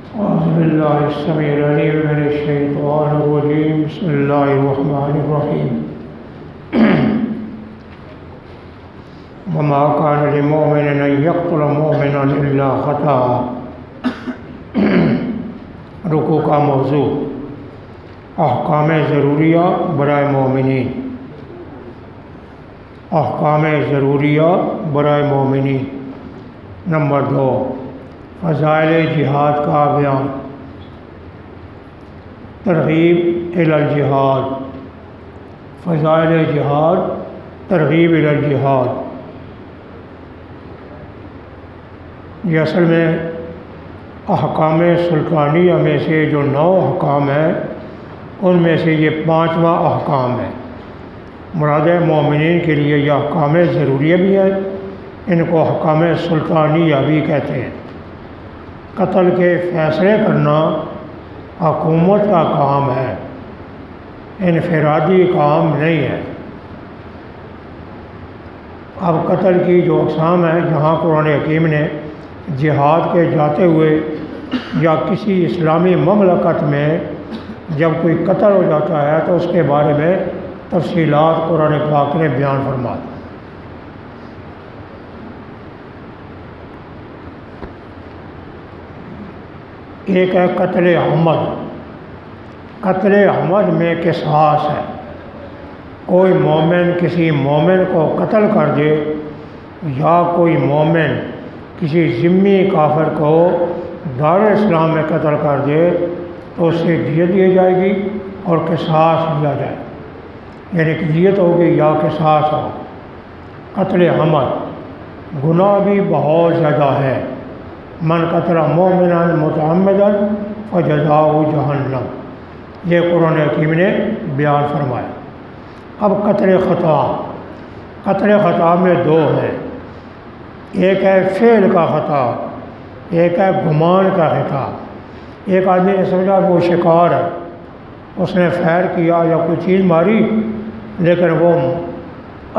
أعوذ بالله السميع العليم من الشيطان الرجيم. بسم الله الرحمن الرحيم. وما كان لمؤمن أن يقتل مؤمنا إلا خطأ. رکوع کا موضوع احکام ضروریہ برائے مومنین. احکام ضروریہ برائے مومنین. نمبر 2، فضائل جہاد کا بیان. ترغیب الی الجہاد. فضائل جہاد، ترغیب الی الجہاد. یہ اصل میں احکام سلطانیہ میں سے جو 9 احکام ہیں ان میں سے یہ 5واں احکام ہے. مراد مومنین کے لیے یہ احکام ضروریہ بھی ہے، ان کو احکام سلطانیہ بھی کہتے ہیں. قتل کے فیصلے کرنا حکومت کا کام ہے، انفرادی کام نہیں ہے. اب قتل کی جو اقسام ہیں، جہاں قرآن حکیم نے جہاد کے جاتے ہوئے یا کسی اسلامی مملکت میں جب کوئی قتل ہو جاتا ہے تو اس کے بارے میں تفصیلات قرآن پاک نے بیان فرما دی. ایک ہے قتل عمد. قتل عمد میں قصاص ہے. کوئی مومن کسی مومن کو قتل کر دے یا کوئی مومن کسی ذمی کافر کو دار اسلام میں قتل کر دے تو اسے دیت دی جائے گی اور قصاص دیا جائے گا، یعنی کہ دیت ہوگی یا قصاص ہوگا. قتل عمد گناہ بھی بہت زیادہ ہے. من قتل مؤمنا متعمدا فجزاؤہ جہنم، یہ قرآن حکیم نے بیان فرمایا. اب قتل خطا. قتل خطا میں 2 ہیں. ایک ہے فعل کا خطا، ایک ہے گمان کا خطا. ایک آدمی نے سمجھا وہ شکار ہے، اس نے فیر کیا یا کوئی چیز ماری، لیکن وہ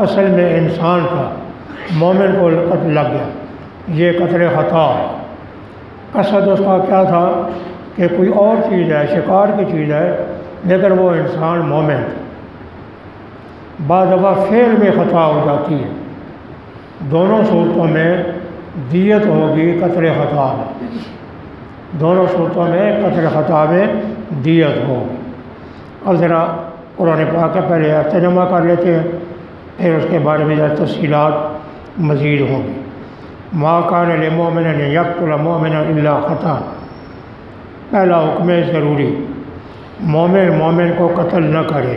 اصل میں انسان تھا، مومن کو قتل لگ گیا، یہ قتل خطا ہے. قصد اس کا کیا تھا کہ کوئی اور چیز ہے، شکار کی چیز ہے، لیکن وہ انسان مومن تھا. بعض دفعہ فعل میں خطا ہو جاتی ہے. دونوں صورتوں میں دیت ہوگی قتل خطا میں. دونوں صورتوں میں قتل خطا میں دیت ہوگی. اب ذرا قرآن پاک کا پہلے ترجمہ کر لیتے ہیں، پھر اس کے بارے میں تفصیلات مزید ہوں گی. ما کان لمؤمن ان یقتل مؤمنا الا خطأ. پہلا حکم ضروری، مومن کو قتل نہ کرے.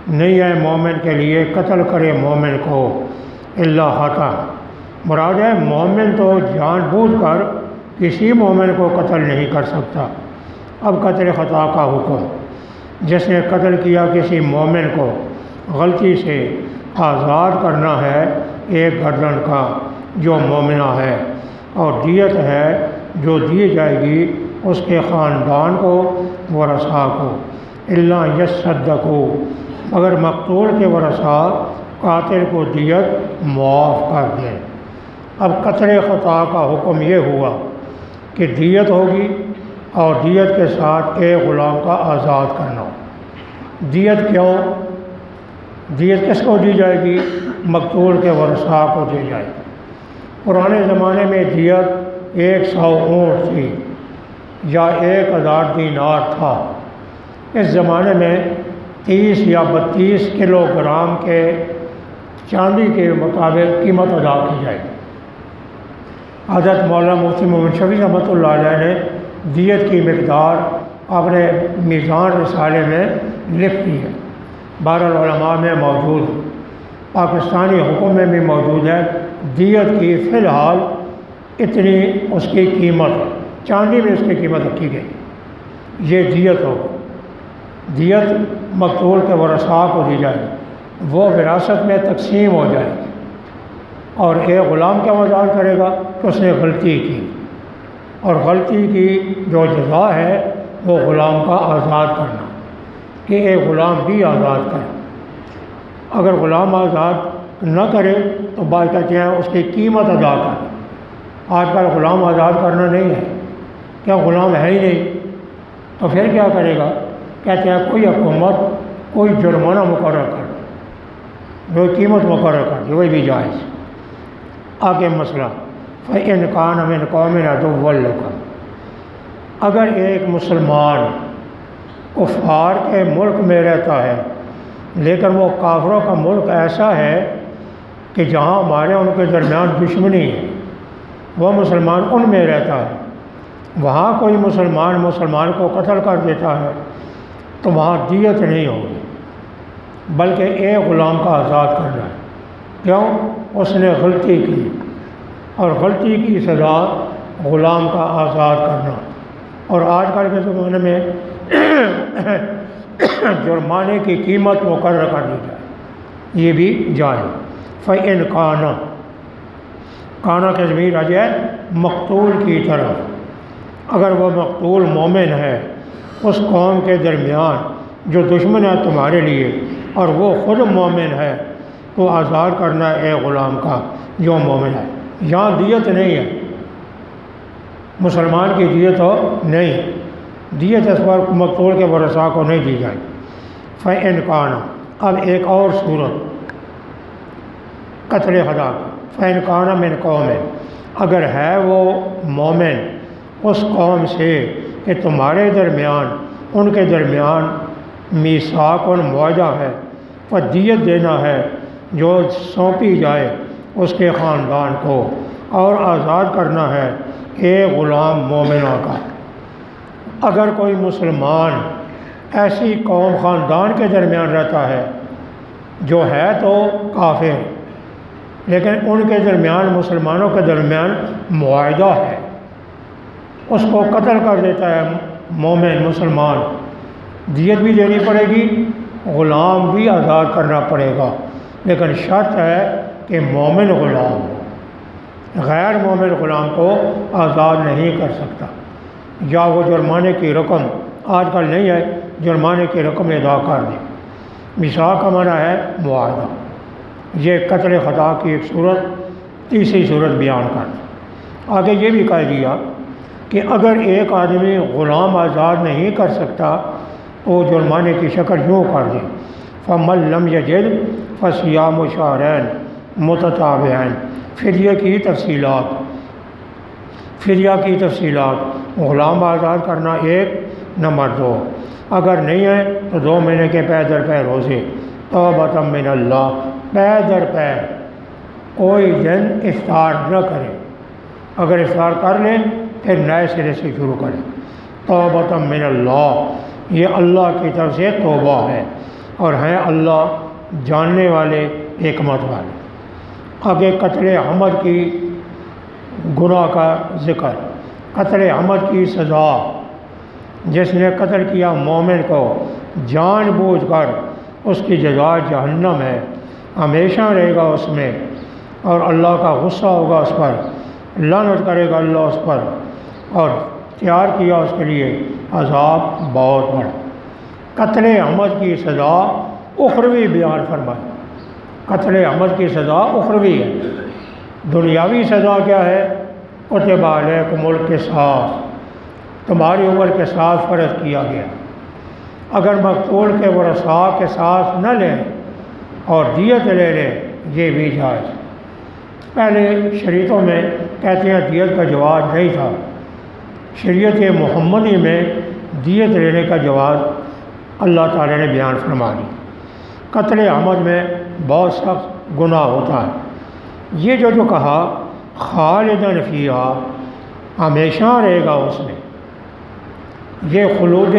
نہیں ہے مومن کے لیے قتل کرے مومن کو الا خطأ. مراد ہے مومن تو جان بوجھ کر کسی مومن کو قتل نہیں کر سکتا. اب قتل خطا کا حکم، جس نے قتل کیا کسی مومن کو غلطی سے آزاد کرنا ہے ایک گردن کا جو مومنہ ہے، اور دیت ہے جو دی جائے گی اس کے خاندان کو ورثاء کو. الا یصدقوا، مگر مقتول کے ورثاء قاتل کو دیت معاف کر دیں. اب قتل خطا کا حکم یہ ہوا کہ دیت ہوگی اور دیت کے ساتھ ایک غلام کا آزاد کرنا. دیت کیوں؟ دیت کس کو دی جائے گی؟ مقتول کے ورثاء کو دی جائے گی. پرانے زمانے میں دیت 100 اونٹ تھی یا 1000 دینار تھا. اس زمانے میں 30 یا 32 کلو گرام کے چاندی کے مطابق قیمت ادا کی جائے گی. حضرت مولانا مفتی محمد شفیع رحمۃ اللہ علیہ نے دیت کی مقدار اپنے میزان رسالے میں لکھ دی ہے. 12 علماء میں موجود ہے، پاکستانی حکم میں بھی موجود ہے. دیت کی فی الحال اتنی اس کی قیمت ہے، چاندی میں اس کی قیمت رکھی گئی. یہ دیت ہوگی. دیت مقتول کے ورثاء کو دی جائے گی، وہ وراثت میں تقسیم ہو جائے گی. اور ایک غلام کیا آزاد کرے گا کہ اس نے غلطی کی، اور غلطی کی جو جزا ہے وہ غلام کا آزاد کرنا، کہ ایک غلام بھی آزاد کرے. اگر غلام آزاد نہ کرے تو بعض کہتے ہیں اس کی قیمت ادا کر. آج کل غلام آزاد کرنا نہیں ہے کیا غلام ہے ہی نہیں؟ تو پھر کیا کرے گا؟ کہتے ہیں کوئی حکومت کوئی جرمانہ مقرر کر دے، جو قیمت مقرر کر دے، وہی بھی جائز۔ آگے مسئلہ فَإِنْ كَانَ مِنْ قَوْمٍ عَدُوًّا لَكُمْ، اگر ایک مسلمان کفار کے ملک میں رہتا ہے لیکن وہ کافروں کا ملک ایسا ہے کہ جہاں ہمارے ان کے درمیان دشمنی ہے، وہ مسلمان ان میں رہتا ہے، وہاں کوئی مسلمان کو قتل کر دیتا ہے تو وہاں دیت نہیں ہوگی، بلکہ ایک غلام کا آزاد کرنا ہے۔ کیوں؟ اس نے غلطی کی، اور غلطی کی سزا غلام کا آزاد کرنا۔ اور آج کل کے زمانے میں جرمانے کی قیمت مقرر کر دی جائے، یہ بھی جائز۔ فَإِنْ كَانَ، کانا کے ضمیر آ جائے مقتول کی طرف، اگر وہ مقتول مومن ہے اس قوم کے درمیان جو دشمن ہے تمہارے لیے اور وہ خود مومن ہے، تو آزاد کرنا ہے ایک غلام کا جو مومن ہے۔ یہاں دیت نہیں ہے، مسلمان کی دیت ہو نہیں، دیت اس پر مقتول کے ورثاء کو نہیں دی جائے۔ فَإِنْ كَانَ، اب ایک اور صورت قتل خدا کی، فَإِنْ كَانَ مِنْ قَوْمٍ، اگر ہے وہ مومن اس قوم سے کہ تمہارے درمیان ان کے درمیان میثاق معاہدہ ہے، فدیت دینا ہے جو سونپی جائے اس کے خاندان کو، اور آزاد کرنا ہے ایک غلام مومنہ کا۔ اگر کوئی مسلمان ایسی قوم خاندان کے درمیان رہتا ہے جو ہے تو کافر، لیکن ان کے درمیان مسلمانوں کے درمیان معاہدہ ہے، اس کو قتل کر دیتا ہے مومن مسلمان، دیت بھی دینی پڑے گی، غلام بھی آزاد کرنا پڑے گا، لیکن شرط ہے کہ مومن غلام ہو، غیر مومن غلام کو آزاد نہیں کر سکتا۔ یا وہ جرمانے کی رقم، آج کل نہیں ہے، جرمانے کی رقم ادا کر دے۔ میثاق کا معنی ہے معاہدہ۔ یہ قتل خطا کی ایک صورت، تیسری صورت بیان کر دی۔ آگے یہ بھی کہہ دیا کہ اگر ایک آدمی غلام آزاد نہیں کر سکتا تو جرمانے کی شکل یوں کر دے، فَمَن لَّمْ يَجِدْ فَصِيَامُ شَهْرَيْنِ مُتَتَابِعَيْنِ۔ فدیہ کی تفصیلات، فدیہ کی تفصیلات، غلام آزاد کرنا ایک، نمبر 2 اگر نہیں ہے تو 2 مہینے کے پے در پے روزے، توبۃ من اللہ، پے در پے، کوئی دن افطار نہ کرے، اگر افطار کر لیں پھر نئے سرے سے شروع کریں۔ توبۃ من اللہ، یہ اللہ کی طرف سے توبہ ہے، اور ہیں اللہ جاننے والے، حکمت والے۔ آگے قتل عمد کی گناہ کا ذکر، قتل عمد کی سزا، جس نے قتل کیا مومن کو جان بوجھ کر، اس کی جزا جہنم ہے، ہمیشہ رہے گا اس میں، اور اللہ کا غصہ ہوگا اس پر، لعنت کرے گا اللہ اس پر، اور تیار کیا اس کے لیے عذاب بہت بڑا۔ قتل عمد کی سزا اخروی بیان فرمائے، قتل عمد کی سزا اخروی ہے۔ دنیاوی سزا کیا ہے؟ کتب علیکم القصاص، تمہاری عمر کے ساتھ فرض کیا گیا۔ اگر مقتول کے ورثاء کے ساتھ نہ لیں اور دیت لے لیں، یہ بھی جائز۔ پہلے شریعتوں میں کہتے ہیں دیت کا جواز نہیں تھا، شریعت محمدی میں دیت لینے کا جواز اللہ تعالی نے بیان فرما دی۔ قتل عمد میں بہت سخت گناہ ہوتا ہے۔ یہ جو کہا خالداً فیہا، ہمیشہ رہے گا اس میں، یہ خلود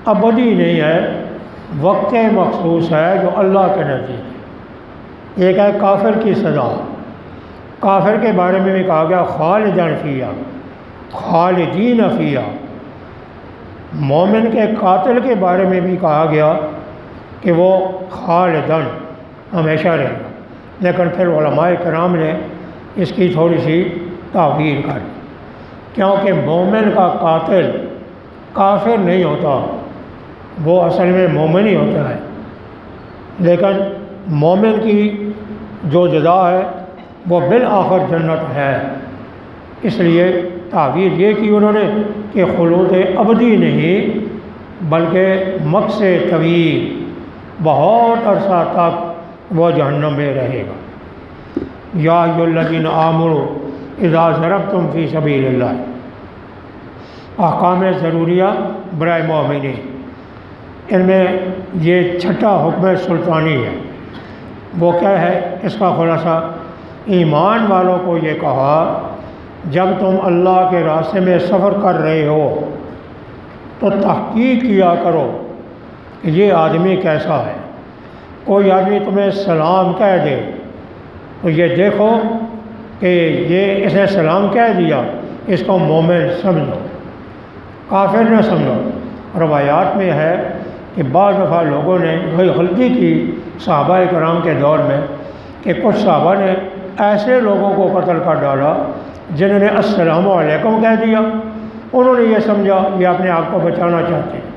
ابدی نہیں ہے، وقت مخصوص ہے جو اللہ کے نزدیک۔ ایک ہے کافر کی سزا، کافر کے بارے میں بھی کہا گیا خالداً فیہا، خالدین فیہا۔ مومن کے قاتل کے بارے میں بھی کہا گیا کہ وہ خالداً، ہمیشہ رہے گا، لیکن پھر علماء کرام نے اس کی تھوڑی سی تعبیر کری، کیونکہ مومن کا قاتل کافر نہیں ہوتا، وہ اصل میں مومن ہی ہوتا ہے، لیکن مومن کی جو جزا ہے وہ بالآخر جنت ہے۔ اس لیے تعبیر یہ کی انہوں نے کہ خلود ابدی نہیں بلکہ مکث طویل، بہت عرصہ تک وہ جہنم میں رہے گا۔ یا ایھا الذین آمنوا اذا ضربتم فی سبیل اللہ، احکام ضروریہ برائے مومنین، ان میں یہ چھٹا حکم سلطانی ہے۔ وہ کیا ہے؟ اس کا خلاصہ ایمان والوں کو یہ کہا جب تم اللہ کے راستے میں سفر کر رہے ہو تو تحقیق کیا کرو کہ یہ آدمی کیسا ہے۔ کوئی آدمی تمہیں سلام کہہ دے تو یہ دیکھو کہ یہ اس نے سلام کہہ دیا، اس کو مومن سمجھو، کافر نہ سمجھو۔ روایات میں ہے کہ بعض دفعہ لوگوں نے وہی غلطی کی صحابہ کرام کے دور میں کہ کچھ صحابہ نے ایسے لوگوں کو قتل کر ڈالا جنہوں نے السلام علیکم کہہ دیا، انہوں نے یہ سمجھا یہ اپنے آپ کو بچانا چاہتے ہیں۔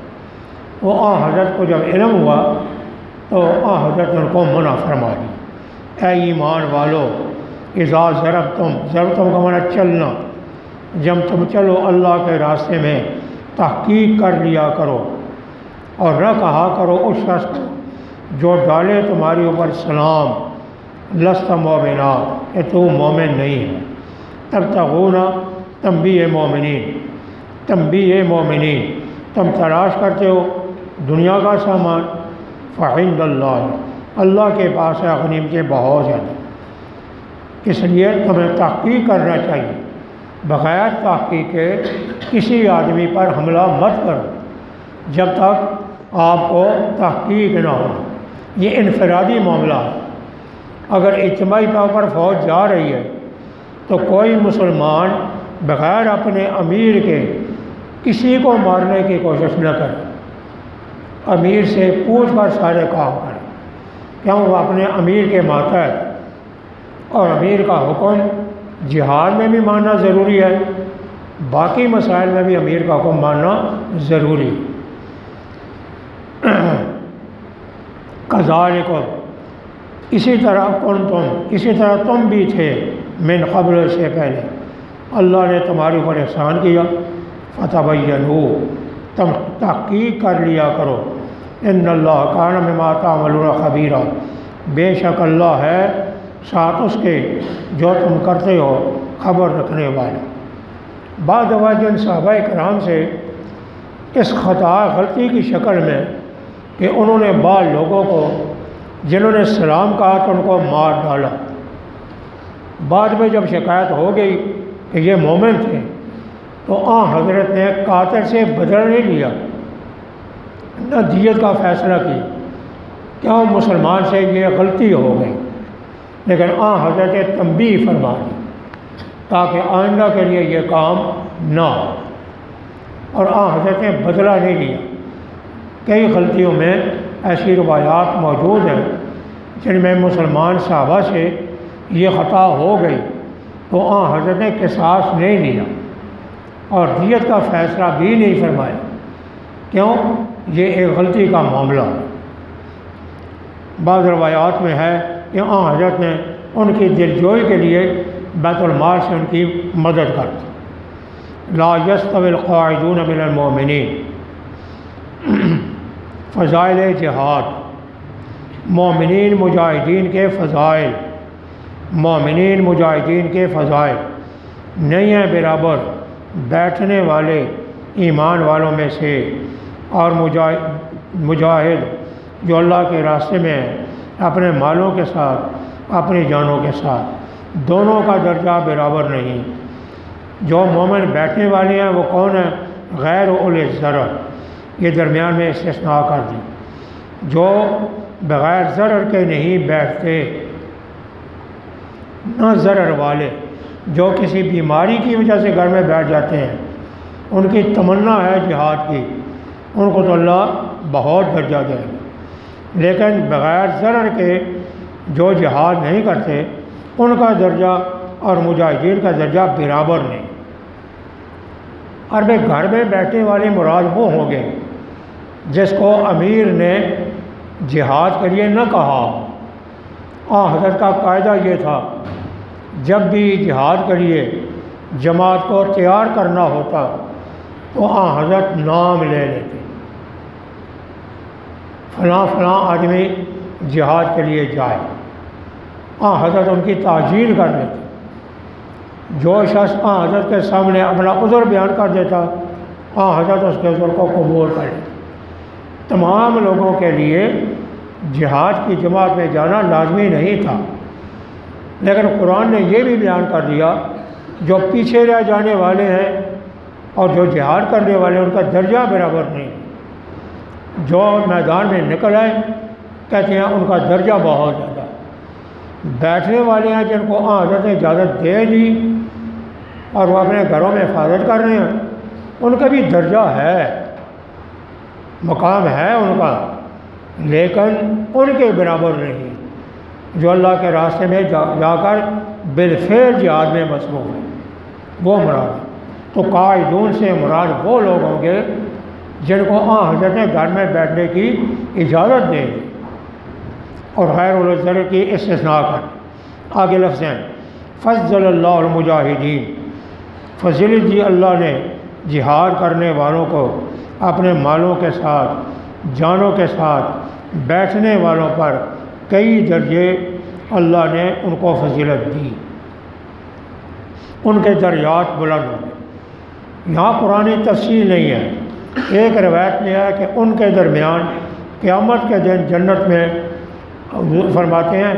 وہ حضرت کو جب علم ہوا تو حضرت نے ان کو منع فرما دی، اے ایمان والو اذا ضربتم کا معنی چلنا، جب تم چلو اللہ کے راستے میں تحقیق کر لیا کرو، اور نہ کہا کرو اس شخص کو جو ڈالے تمہاری اوپر سلام لست مومنا، کہ تو مومن نہیں ہے۔ تبتغون تنبیہ مومنین، تنبیہ مومنین، تم تلاش کرتے ہو دنیا کا سامان، فعند اللہ، اللہ کے پاس ہے غنیمتیں بہت زیادہ، اس لیے تمہیں تحقیق کرنا چاہیے۔ بغیر تحقیق کے کسی آدمی پر حملہ مت کرو جب تک آپ کو تحقیق نہ ہو۔ یہ انفرادی معاملہ ہے۔ اگر اجتماعی طور پر فوج جا رہی ہے تو کوئی مسلمان بغیر اپنے امیر کے کسی کو مارنے کی کوشش نہ کرے، امیر سے پوچھ کر سارے کام کرے، کیوں وہ اپنے امیر کے ماتحت، اور امیر کا حکم جہاد میں بھی ماننا ضروری ہے، باقی مسائل میں بھی امیر کا حکم ماننا ضروری ہے۔ کذالکم، اسی طرح تم بھی تھے من قبل، سے پہلے اللہ نے تمہارے اوپر احسان کیا، فتبینوا، تم تحقیق کر لیا کرو، ان اللہ کان بما تعملون خبیرا، بے شک اللہ ہے ساتھ اس کے جو تم کرتے ہو خبر رکھنے والا۔ بعض دفعہ جن صحابہ کرام سے اس خطا غلطی کی شکل میں کہ انہوں نے بعض لوگوں کو جنہوں نے سلام کہا تو ان کو مار ڈالا، بعد میں جب شکایت ہو گئی کہ یہ مومن تھے تو حضرت نے قاتل سے بدلہ نہیں لیا، نہ دیت کا فیصلہ کیا، کیوں مسلمان سے یہ غلطی ہو گئی، لیکن حضرت نے تنبیہ فرما دی تاکہ آئندہ کے لیے یہ کام نہ ہو، اور حضرت نے بدلہ نہیں لیا۔ کئی غلطیوں میں ایسی روایات موجود ہیں جن میں مسلمان صحابہ سے یہ خطا ہو گئی تو حضرت نے قصاص نہیں لیا اور دیت کا فیصلہ بھی نہیں فرمایا، کیوں؟ یہ ایک غلطی کا معاملہ ہے۔ بعض روایات میں ہے کہ حضرت نے ان کی دلجوئی کے لیے بیت المال سے ان کی مدد کر دی۔ لا یستوی القاعدون من المؤمنین، فضائل جہاد، مومنین مجاہدین کے فضائل، مومنین مجاہدین کے فضائل نہیں ہیں برابر بیٹھنے والے ایمان والوں میں سے اور مجاہد جو اللہ کے راستے میں اپنے مالوں کے ساتھ اپنی جانوں کے ساتھ، دونوں کا درجہ برابر نہیں۔ جو مومن بیٹھنے والے ہیں وہ کون ہیں؟ غیر اولی ضرر، یہ درمیان میں استثناء کر دی، جو بغیر ضرر کے نہیں بیٹھتے، نہ ضرر والے جو کسی بیماری کی وجہ سے گھر میں بیٹھ جاتے ہیں، ان کی تمنا ہے جہاد کی، ان کو تو اللہ بہت درجہ دے گا، لیکن بغیر ضرر کے جو جہاد نہیں کرتے ان کا درجہ اور مجاہدین کا درجہ برابر نہیں۔ اور گھر میں بیٹھنے والے مراد وہ ہوں گے جس کو امیر نے جہاد کے لیے نہ کہا۔ حضرت کا قاعدہ یہ تھا جب بھی جہاد کریے جماعت کو تیار کرنا ہوتا تو حضرت نام لے لیتے، فلاں فلاں آدمی جہاد کے لیے جائے، حضرت ان کی تعجیل کر دیتے۔ جو شخص حضرت کے سامنے اپنا عذر بیان کر دیتا، حضرت اس کے عذر کو قبول کر لیتے۔ تمام لوگوں کے لیے جہاد کی جماعت میں جانا لازمی نہیں تھا، لیکن قرآن نے یہ بھی بیان کر دیا جو پیچھے رہ جانے والے ہیں اور جو جہاد کرنے والے ہیں ان کا درجہ برابر نہیں۔ جو میدان میں نکل آئے کہتے ہیں ان کا درجہ بہت زیادہ، بیٹھنے والے ہیں جن کو حضرت نے اجازت دے دی اور وہ اپنے گھروں میں حفاظت کر رہے ہیں، ان کا بھی درجہ ہے، مقام ہے ان کا، لیکن ان کے برابر نہیں جو اللہ کے راستے میں جا کر بالفعل جہاد میں مصروف ہے، وہ مراد ہے۔ تو قائدون سے مراد وہ لوگ ہوں گے جن کو حضرت نے گھر میں بیٹھنے کی اجازت دے دی اور غیر الذر کی استثناء کر۔ آگے لفظ ہیں فضل اللہ المجاہدین، فضیلت دی اللہ نے جہاد کرنے والوں کو اپنے مالوں کے ساتھ، جانوں کے ساتھ، بیٹھنے والوں پر کئی درجے اللہ نے ان کو فضیلت دی، ان کے درجات بلند ہوں گے۔ یہاں قرآن تفصیل نہیں ہے، ایک روایت میں ہے کہ ان کے درمیان قیامت کے دن جنت میں فرماتے ہیں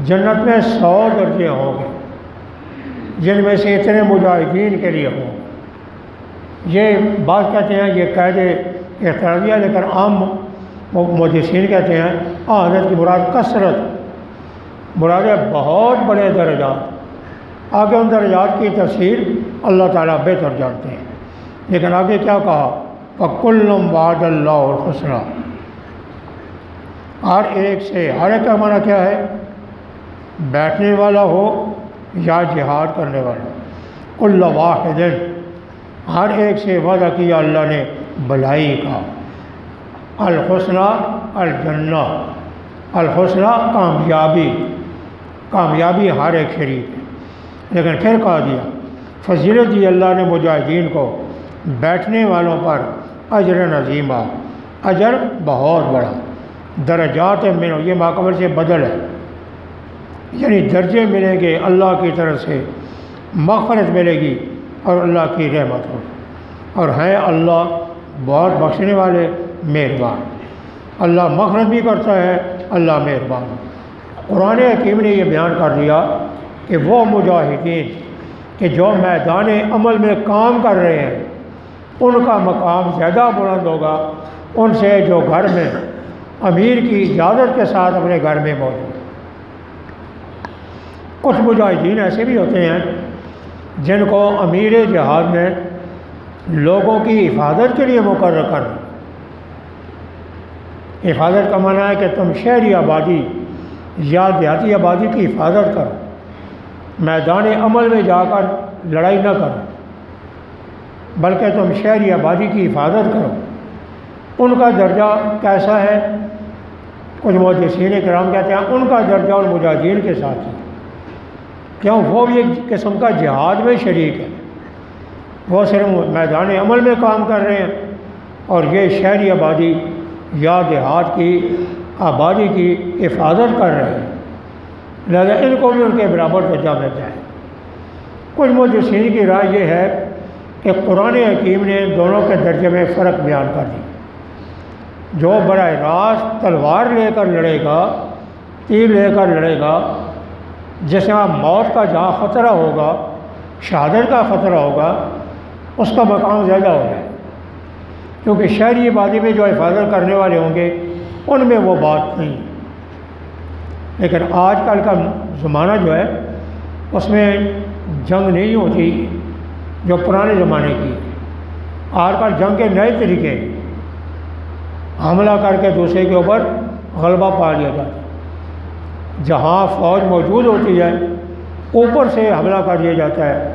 جنت میں 100 درجے ہوں گے جن میں سے اتنے مجاہدین کے لیے ہوں۔ یہ بات کہتے ہیں یہ قید اعتراضیہ، لیکن عام محدثین کہتے ہیں حضرت کی مراد کثرت، مراد ہے بہت بڑے درجات۔ آگے ان درجات کی تفصیل اللہ تعالیٰ بہتر جانتے ہیں، لیکن آگے کیا کہا فَكُلٌّ وَعَدَ اللَّهُ الْحُسْنَىٰ، ہر ایک سے، ہر ایک کا معنی کیا ہے؟ بیٹھنے والا ہو یا جہاد کرنے والا، کل واحد، ہر ایک سے وعدہ کیا اللہ نے بھلائی کا، الحسنیٰ الجنہ، الحسنیٰ کامیابی، کامیابی ہر ایک شریک ہے۔ لیکن پھر کہا دیا فضیلت دی اللہ نے مجاہدین کو بیٹھنے والوں پر اجر عظیمہ، اجر بہت بڑا، درجات منہ، یہ ماقبل سے بدل ہے، یعنی درجے ملیں گے اللہ کی طرف سے، مغفرت ملے گی اور اللہ کی رحمت ہوگی، اور ہے اللہ بہت بخشنے والے مہربان، اللہ مغفرت بھی کرتا ہے، اللہ مہربان۔ قرآن حکیم نے یہ بیان کر دیا کہ وہ مجاہدین کہ جو میدان عمل میں کام کر رہے ہیں ان کا مقام زیادہ بلند ہوگا ان سے جو گھر میں امیر کی اجازت کے ساتھ اپنے گھر میں موجود۔ کچھ مجاہدین ایسے بھی ہوتے ہیں جن کو امیر جہاد نے لوگوں کی حفاظت کے لیے مقرر کر دیا۔ حفاظت کا معنی ہے کہ تم شہری آبادی یا دیہاتی آبادی کی حفاظت کرو، میدان عمل میں جا کر لڑائی نہ کرو، بلکہ تم شہری آبادی کی حفاظت کرو۔ ان کا درجہ کیسا ہے؟ کچھ محدثین کرام کہتے ہیں ان کا درجہ اور مجاہدین کے ساتھ ہے، کیوں؟ وہ بھی ایک قسم کا جہاد میں شریک ہے، وہ صرف میدان عمل میں کام کر رہے ہیں اور یہ شہری آبادی یا دیہات کی آبادی کی حفاظت کر رہے ہیں، لہذا ان کو بھی ان کے برابر درجہ ملتا ہے۔ کچھ محدثین کی رائے یہ ہے کہ قرآن حکیم نے دونوں کے درجے میں فرق بیان کر دی۔ جو براہ راست تلوار لے کر لڑے گا، تیر لے کر لڑے گا، جس میں موت کا جہاں خطرہ ہوگا، شہادت کا خطرہ ہوگا، اس کا مقام زیادہ ہوگا، کیونکہ شہری آبادی میں جو حفاظت کرنے والے ہوں گے ان میں وہ بات نہیں۔ لیکن آج کل کا زمانہ جو ہے اس میں جنگ نہیں ہوتی جو پرانے زمانے کی، آج کل جنگ کے نئے طریقے، حملہ کر کے دوسرے کے اوپر غلبہ پا لیا جاتا ہے، جہاں فوج موجود ہوتی ہے اوپر سے حملہ کر دیا جاتا ہے،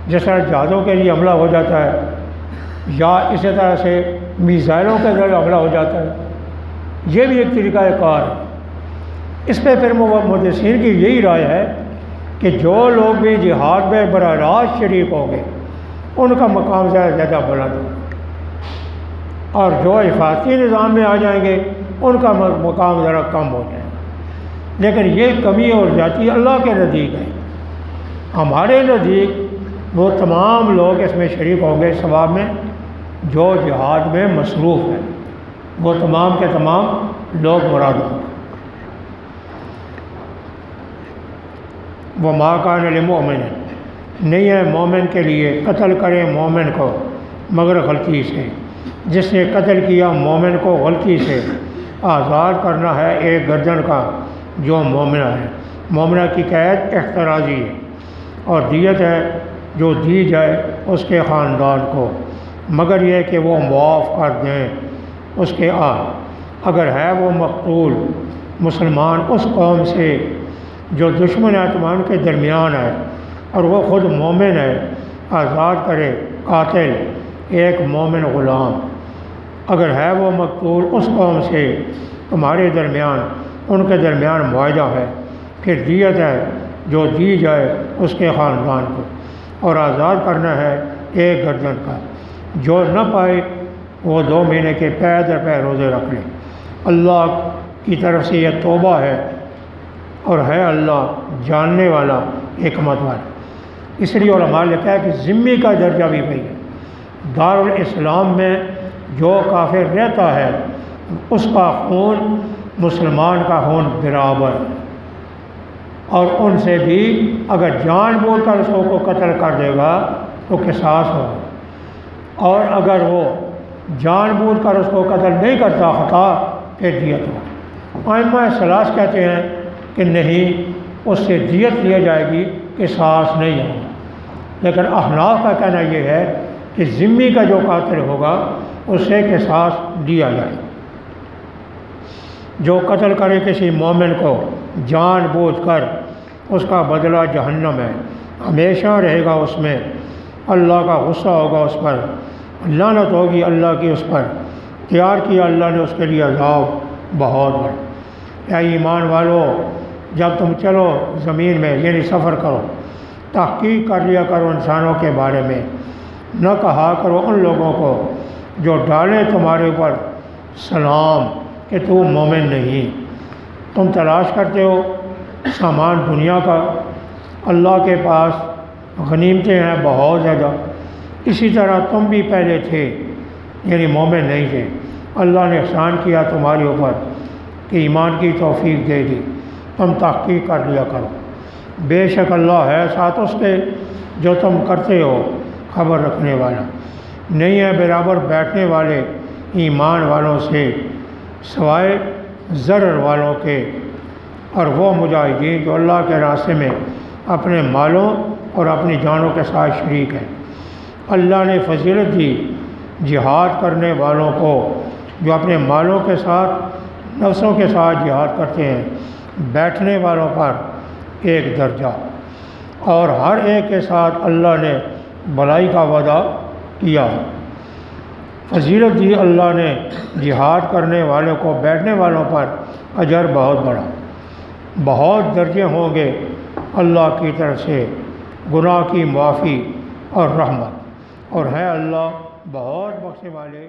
جس طرح جہازوں کے لیے حملہ ہو جاتا ہے یا اسی طرح سے میزائلوں کے ذریعے حملہ ہو جاتا ہے، یہ بھی ایک طریقہ کار ہے۔ اس پہ پھر محدثین کی یہی رائے ہے کہ کہ جو لوگ بھی جہاد میں براہ راست شریک ہوں گے ان کا مقام زیادہ بلند ہوگا، اور جو حفاظتی نظام میں آ جائیں گے ان کا مقام ذرا کم ہو جائے گا۔ لیکن یہ کمی اور زیادتی اللہ کے نزدیک ہے، ہمارے نزدیک وہ تمام لوگ اس میں شریک ہوں گے ثواب میں جو جہاد میں مصروف ہیں، وہ تمام کے تمام لوگ مراد ہوں گے۔ وَمَا كَانَ لِمُؤْمِنٍ، نہیں ہے مومن کے لیے قتل کرے مومن کو مگر غلطی سے، جس نے قتل کیا مومن کو غلطی سے، آزاد کرنا ہے ایک گردن کا جو مومنہ ہے۔ مومنہ کی قید احترازی ہے، اور دیت ہے جو دی جائے اس کے خاندان کو، مگر یہ کہ وہ معاف کر دیں اس کے اگر ہے وہ مقتول مسلمان اس قوم سے جو دشمن اعتمان کے درمیان ہے اور وہ خود مومن ہے، آزاد کرے قاتل ایک مومن غلام۔ اگر ہے وہ مقتول اس قوم سے تمہارے درمیان، ان کے درمیان معاہدہ ہے، پھر دیت ہے جو دی جائے اس کے خاندان کو، اور آزاد کرنا ہے ایک گردن کا۔ جو نہ پائے وہ 2 مہینے کے پے در پے روزے رکھ لے۔ اللہ کی طرف سے یہ توبہ ہے، اور ہے اللہ جاننے والا حکمت والا۔ اس لیے علماء نے کہا کہ ذمہ کا درجہ بھی وہی ہے۔ دارالاسلام میں جو کافر رہتا ہے اس کا خون مسلمان کا خون برابر ہے، اور ان سے بھی اگر جان بوجھ کر اس کو قتل کر دے گا تو قصاص ہوگا، اور اگر وہ جان بوجھ کر اس کو قتل نہیں کرتا خطا پھر دیت ہوگا۔ ائمہ ثلاث کہتے ہیں کہ نہیں، اس سے دیت لیا جائے گی، قصاص نہیں ہوگا۔ لیکن احناف کا کہنا یہ ہے کہ ذمہ کا جو قاتل ہوگا اس سے قصاص دیا جائے۔ جو قتل کرے کسی مومن کو جان بوجھ کر اس کا بدلہ جہنم ہے، ہمیشہ رہے گا اس میں، اللہ کا غصہ ہوگا اس پر، لعنت ہوگی اللہ کی اس پر، تیار کیا اللہ نے اس کے لیے عذاب بہت بڑا۔ اے ایمان والو، جب تم چلو زمین میں یعنی سفر کرو، تحقیق کر لیا کرو انسانوں کے بارے میں، نہ کہا کرو ان لوگوں کو جو ڈالیں تمہارے اوپر سلام کہ تو مومن نہیں۔ تم تلاش کرتے ہو سامان دنیا کا، اللہ کے پاس غنیمتیں ہیں بہت زیادہ، اسی طرح تم بھی پہلے تھے یعنی مومن نہیں تھے، اللہ نے احسان کیا تمہارے اوپر کہ ایمان کی توفیق دے دی، تم تحقیق کر لیا کرو۔ بے شک اللہ ہے ساتھ اس کے جو تم کرتے ہو خبر رکھنے والا۔ نہیں ہے برابر بیٹھنے والے ایمان والوں سے سوائے ضرر والوں کے، اور وہ مجاہدین جو اللہ کے راستے میں اپنے مالوں اور اپنی جانوں کے ساتھ شریک ہیں۔ اللہ نے فضیلت دی جہاد کرنے والوں کو جو اپنے مالوں کے ساتھ نفسوں کے ساتھ جہاد کرتے ہیں، بیٹھنے والوں پر ایک درجہ، اور ہر ایک کے ساتھ اللہ نے بھلائی کا وعدہ کیا۔ فضیلت دی اللہ نے جہاد کرنے والوں کو، بیٹھنے والوں پر اجر بہت بڑا، بہت درجے ہوں گے اللہ کی طرف سے، گناہ کی معافی اور رحمت، اور ہے اللہ بہت بخشنے والے